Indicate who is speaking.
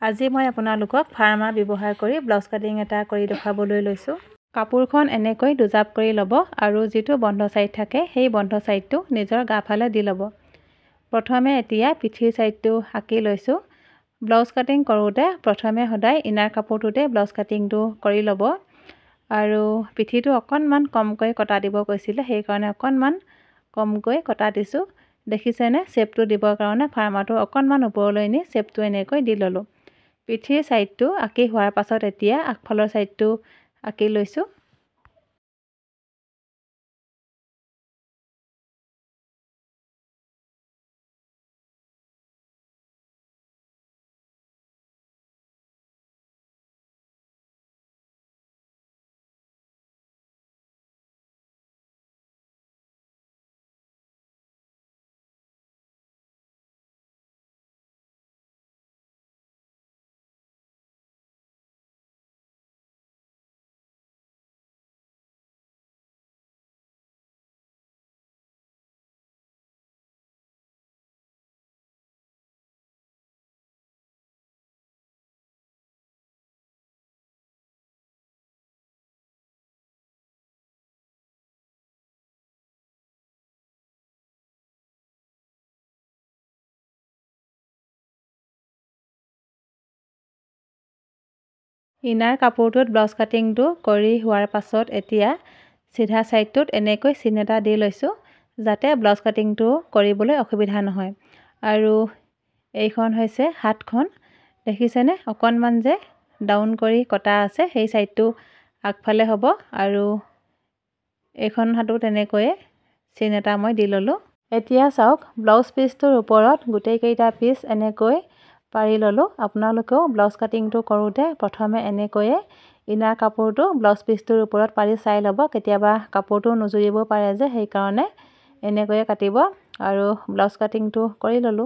Speaker 1: আজি মই আপোনালোকক ফাৰ্মা ব্যৱহাৰ কৰি ব্লাউজ কাটিং এটা কৰি দেখাবলৈ লৈছোঁ। কাপোৰখন এনেকৈ দুজাপ কৰি ল'ব আৰু যিটো বন্ধ ছাইড থাকে সেই বন্ধ ছাইডটো নিজৰ গাফালে দি ল'ব। প্ৰথমে এতিয়া পিঠিৰ ছাইডটো আঁকি লৈছোঁ। ব্লাউজ কাটিং কৰোঁতে প্ৰথমে সদায় ইনাৰ কাপোৰটোতে ব্লাউজ কাটিংটো কৰি ল'ব আৰু পিঠিটো অকণমান কমকৈ কটা দিব কৈছিলে, সেইকাৰণে অকণমান কমকৈ কটা দিছোঁ। দেখিছেনে, শ্বেপটো দিবৰ কাৰণে ফাৰ্মাটো অকণমান ওপৰলৈ নি শ্বেপটো এনেকৈ দি ল'লোঁ। পিঠিৰ ছাইডটো আঁকি হোৱাৰ পাছত এতিয়া আগফালৰ ছাইডটো আঁকি লৈছোঁ। ইনাৰ কাপোৰটোত ব্লাউজ কাটিংটো কৰি হোৱাৰ পাছত এতিয়া চিধা ছাইডটোত এনেকৈ চিন এটা দি লৈছোঁ, যাতে ব্লাউজ কাটিংটো কৰিবলৈ অসুবিধা নহয়। আৰু এইখন হৈছে হাতখন, দেখিছেনে অকণমান যে ডাউন কৰি কটা আছে, সেই ছাইডটো আগফালে হ'ব আৰু এইখন হাতো তেনেকৈয়ে চিন এটা মই দি ল'লোঁ। এতিয়া চাওক, ব্লাউজ পিচটোৰ ওপৰত গোটেইকেইটা পিচ এনেকৈ পাৰি ল'লোঁ। আপোনালোকেও ব্লাউজ কাটিংটো কৰোঁতে প্ৰথমে এনেকৈয়ে ইনাৰ কাপোৰটো ব্লাউজ পিচটোৰ ওপৰত পাৰি চাই ল'ব। কেতিয়াবা কাপোৰটো নুজুৰিব পাৰে যে, সেইকাৰণে এনেকৈয়ে কাটিব আৰু ব্লাউজ কাটিংটো কৰি ল'লোঁ।